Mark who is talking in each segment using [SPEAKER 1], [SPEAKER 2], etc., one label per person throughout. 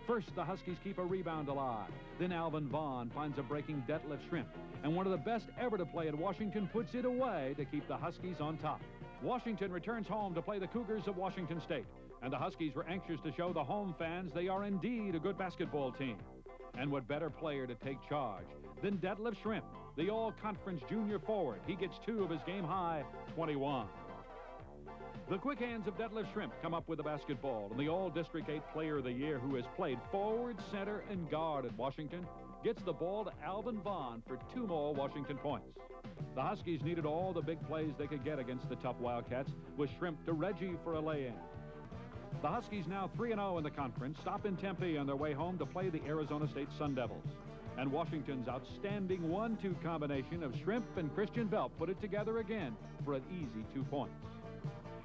[SPEAKER 1] First, the Huskies keep a rebound alive. Then Alvin Vaughn finds a breaking Detlef Schrempf. And one of the best ever to play at Washington puts it away to keep the Huskies on top. Washington returns home to play the Cougars of Washington State. And the Huskies were anxious to show the home fans they are indeed a good basketball team. And what better player to take charge than Detlef Schrempf, the all-conference junior forward. He gets 2 of his game-high 21. The quick hands of Detlef Schrempf come up with the basketball, and the All-District 8 Player of the Year, who has played forward, center, and guard at Washington, gets the ball to Alvin Vaughn for 2 more Washington points. The Huskies needed all the big plays they could get against the tough Wildcats, with Schrempf to Reggie for a lay-in. The Huskies now 3-0 in the conference, stop in Tempe on their way home to play the Arizona State Sun Devils. And Washington's outstanding 1-2 combination of Schrempf and Christian Belp put it together again for an easy 2 points.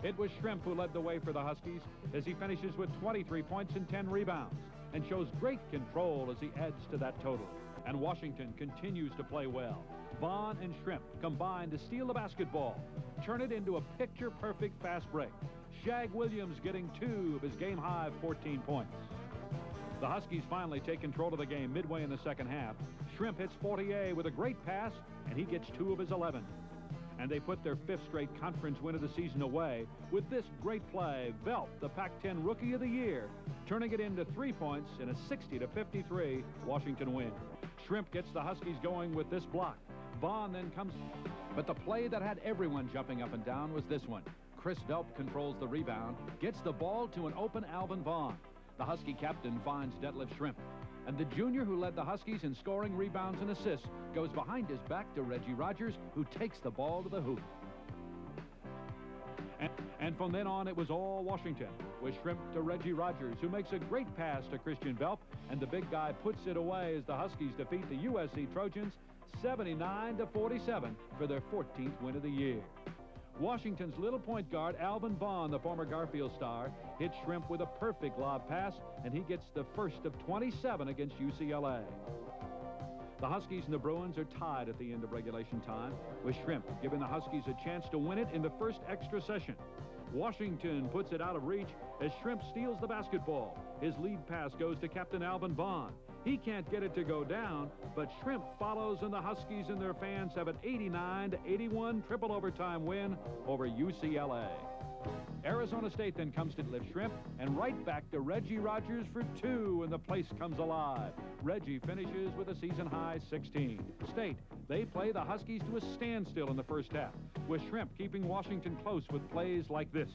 [SPEAKER 1] It was Schrempf who led the way for the Huskies as he finishes with 23 points and 10 rebounds and shows great control as he adds to that total. And Washington continues to play well. Vaughn and Schrempf combine to steal the basketball, turn it into a picture-perfect fast break. Shag Williams getting 2 of his game-high 14 points. The Huskies finally take control of the game midway in the second half. Schrempf hits Fortier with a great pass, and he gets 2 of his 11. And they put their 5th straight conference win of the season away with this great play. Belp, the Pac-10 Rookie of the Year, turning it into 3 points in a 60-53 Washington win. Schrempf gets the Huskies going with this block. Vaughn then comes, but the play that had everyone jumping up and down was this one. Chris Belp controls the rebound, gets the ball to an open Alvin Vaughn. The Husky captain finds Detlef Schrempf. And the junior who led the Huskies in scoring, rebounds, and assists goes behind his back to Reggie Rogers, who takes the ball to the hoop. And from then on, it was all Washington, with Schrempf to Reggie Rogers, who makes a great pass to Christian Belp, and the big guy puts it away as the Huskies defeat the USC Trojans 79-47 for their 14th win of the year. Washington's little point guard, Alvin Vaughn, the former Garfield star, hits Schrempf with a perfect lob pass, and he gets the first of 27 against UCLA. The Huskies and the Bruins are tied at the end of regulation time, with Schrempf giving the Huskies a chance to win it in the first extra session. Washington puts it out of reach as Schrempf steals the basketball. His lead pass goes to Captain Alvin Vaughn. He can't get it to go down, but Schrempf follows, and the Huskies and their fans have an 89-81 triple overtime win over UCLA. Arizona State then comes to Detlef Schrempf, and right back to Reggie Rogers for 2, and the place comes alive. Reggie finishes with a season-high 16. State, they play the Huskies to a standstill in the first half, with Schrempf keeping Washington close with plays like this.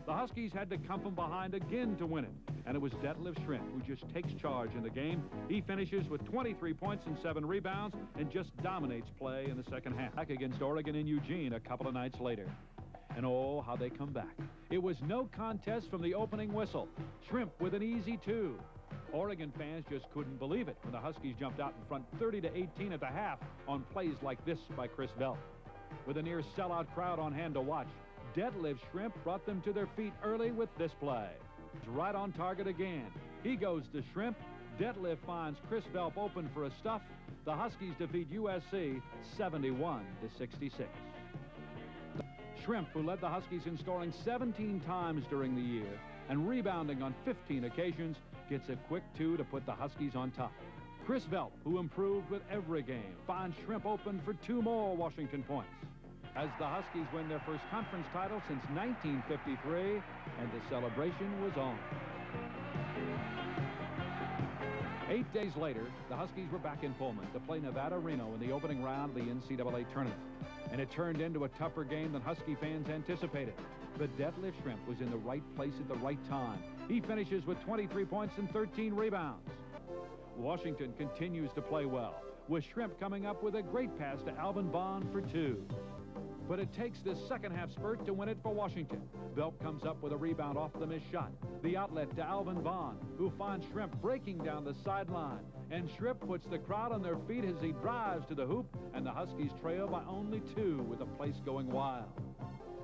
[SPEAKER 1] The Huskies had to come from behind again to win it, and it was Detlef Schrempf who just takes charge in the game. He finishes with 23 points and 7 rebounds and just dominates play in the second half. Back against Oregon in Eugene a couple of nights later. And oh, how they come back. It was no contest from the opening whistle. Schrempf with an easy 2. Oregon fans just couldn't believe it when the Huskies jumped out in front 30-18 at the half on plays like this by Chris Belp. With a near sellout crowd on hand to watch, Detlef Schrempf brought them to their feet early with this play. Right on target again. He goes to Schrempf. Detlef finds Chris Belp open for a stuff. The Huskies defeat USC 71-66. Schrempf, who led the Huskies in scoring 17 times during the year and rebounding on 15 occasions, gets a quick 2 to put the Huskies on top. Chris Belp, who improved with every game, finds Schrempf open for 2 more Washington points. As the Huskies win their first conference title since 1953, and the celebration was on. 8 days later, the Huskies were back in Pullman to play Nevada Reno in the opening round of the NCAA tournament. And it turned into a tougher game than Husky fans anticipated. But Detlef Schrempf was in the right place at the right time. He finishes with 23 points and 13 rebounds. Washington continues to play well, with Schrempf coming up with a great pass to Alvin Vaughn for 2. But it takes this second half spurt to win it for Washington. Belp comes up with a rebound off the missed shot. The outlet to Alvin Vaughn, who finds Schrempf breaking down the sideline. And Schrempf puts the crowd on their feet as he drives to the hoop, and the Huskies trail by only 2 with the place going wild.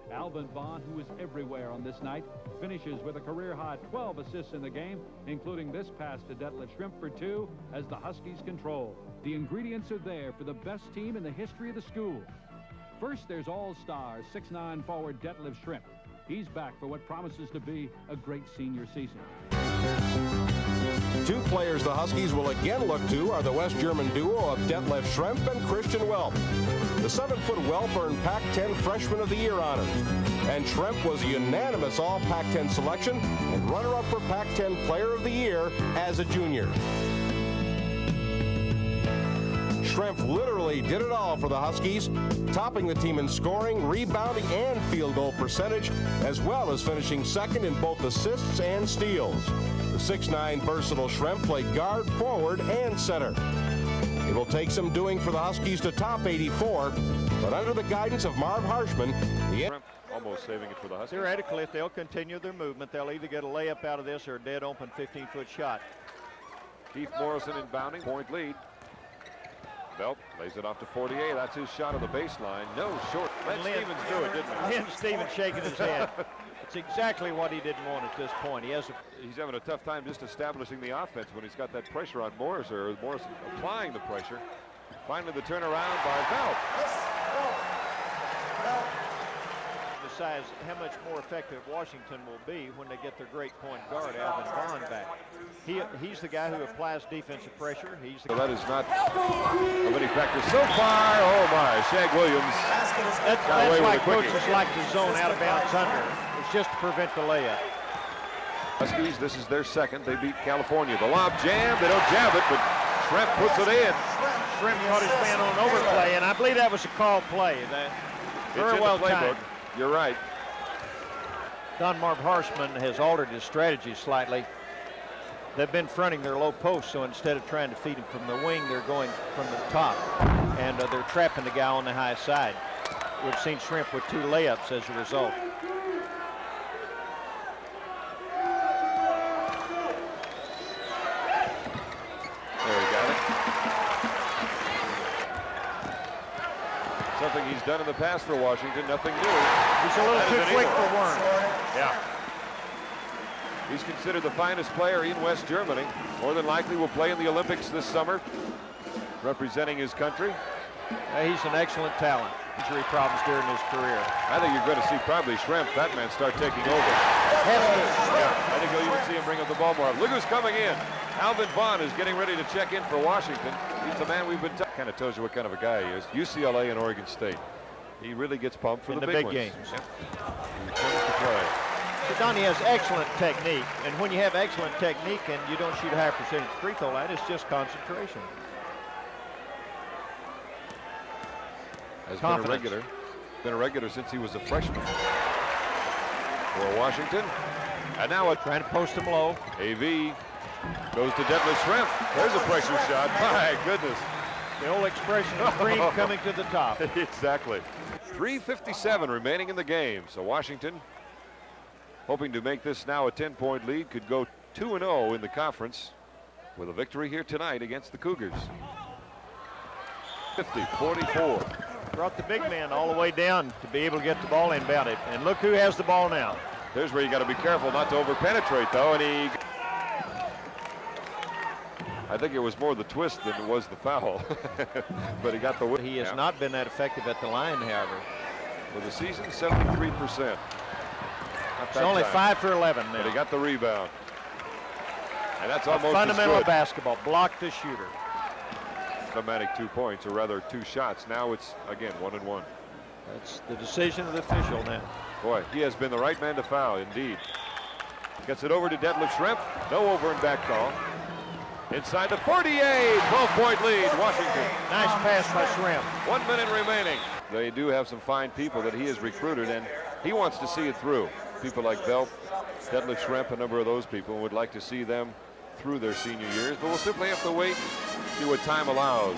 [SPEAKER 1] Alvin Vaughn, who was everywhere on this night, finishes with a career-high 12 assists in the game, including this pass to Detlef Schrempf for 2 as the Huskies control. The ingredients are there for the best team in the history of the school. First, there's all-star 6'9" forward Detlef Schrempf. He's back for what promises to be a great senior season.
[SPEAKER 2] two players the Huskies will again look to are the West German duo of Detlef Schrempf and Christian Welp. The 7-foot Welp earned Pac-10 Freshman of the Year honors, and Schrempf was a unanimous All-Pac-10 selection and runner-up for Pac-10 Player of the Year as a junior. Schrempf literally did it all for the Huskies, topping the team in scoring, rebounding, and field goal percentage, as well as finishing second in both assists and steals. The 6'9" versatile Schrempf played guard, forward, and center. It will take some doing for the Huskies to top 84, but under the guidance of Marv Harshman, the
[SPEAKER 3] almost saving it for the Huskies.
[SPEAKER 4] Theoretically, if they'll continue their movement, they'll either get a layup out of this or a dead open 15-foot shot.
[SPEAKER 3] Keith Morrison inbounding, point lead. Belp lays it off to 48. That's his shot of the baseline. No short. Let Stevens do it, didn't he?
[SPEAKER 4] Lynn Stevens shaking his head. It's exactly what he didn't want at this point.
[SPEAKER 3] He's having a tough time just establishing the offense when he's got that pressure on Morris, or Morris applying the pressure. Finally, the turnaround by Belp.
[SPEAKER 4] Decides how much more effective Washington will be when they get their great point guard, Alvin Vaughn, back. He's the guy who applies defensive pressure.
[SPEAKER 3] So that is not of any factor so far. Oh my, Shag Williams.
[SPEAKER 4] That's why coaches like to zone out of bounds under. It's just to prevent the layup.
[SPEAKER 3] Huskies, this is their second. They beat California. The lob jam, they don't jab it, but Schrempf puts it in.
[SPEAKER 4] Schrempf caught his man on an overplay, and I believe that was a called play. Very well timed.
[SPEAKER 3] You're right.
[SPEAKER 4] Don Marv Harshman has altered his strategy slightly. They've been fronting their low post, so instead of trying to feed him from the wing, they're going from the top. And they're trapping the guy on the high side. We've seen Schrempf with 2 layups as a result.
[SPEAKER 3] There he got it. Something he's done in the past for Washington, nothing new.
[SPEAKER 4] He's a little too quick for Worm.
[SPEAKER 3] Yeah. He's considered the finest player in West Germany. More than likely will play in the Olympics this summer, representing his country.
[SPEAKER 4] He's an excellent talent. Injury problems during his career.
[SPEAKER 3] I think you're going to see probably Schrempf, that man, start taking over.
[SPEAKER 4] Yeah,
[SPEAKER 3] I think you'll even see him bring up the ball more. Look who's coming in. Alvin Vaughn is getting ready to check in for Washington. He's the man we've been kind of tells you what kind of a guy he is. UCLA and Oregon State. He really gets pumped for
[SPEAKER 4] in
[SPEAKER 3] the
[SPEAKER 4] big
[SPEAKER 3] ones.
[SPEAKER 4] games.
[SPEAKER 3] Yep. He returns to play.
[SPEAKER 4] So Donnie has excellent technique, and when you have excellent technique and you don't shoot a high percentage free throw line, it's just concentration.
[SPEAKER 3] Has been a regular since he was a freshman for Washington. And now
[SPEAKER 4] trying to post him low.
[SPEAKER 3] AV goes to Detlef Schrempf. There's a pressure shot. My goodness.
[SPEAKER 4] The old expression of cream coming to the top.
[SPEAKER 3] Exactly. 3:57 remaining in the game. So Washington, hoping to make this now a 10-point lead, could go 2-0 in the conference with a victory here tonight against the Cougars. 50-44.
[SPEAKER 4] Brought the big man all the way down to be able to get the ball inbounded. And look who has the ball now.
[SPEAKER 3] There's where you got to be careful not to over-penetrate, though, and I think it was more the twist than it was the foul. But he got the win.
[SPEAKER 4] He has not been that effective at the line, however.
[SPEAKER 3] For the season, 73%.
[SPEAKER 4] It's only 5 for 11 now.
[SPEAKER 3] But he got the rebound. And that's
[SPEAKER 4] a
[SPEAKER 3] almost
[SPEAKER 4] fundamental
[SPEAKER 3] as good.
[SPEAKER 4] Basketball. Block the shooter.
[SPEAKER 3] Automatic 2 points, or rather 2 shots. Now it's, again, 1-1.
[SPEAKER 4] That's the decision of the official now.
[SPEAKER 3] Boy, he has been the right man to foul, indeed. Gets it over to Detlef Schrempf. No over and back call. Inside the 48, 12-point lead, Washington.
[SPEAKER 4] Nice pass by Schrempf.
[SPEAKER 3] 1 minute remaining. They do have some fine people that he has recruited, and he wants to see it through. People like Belp, Detlef Schrempf, a number of those people would like to see them through their senior years, but we'll simply have to wait, see what time allows.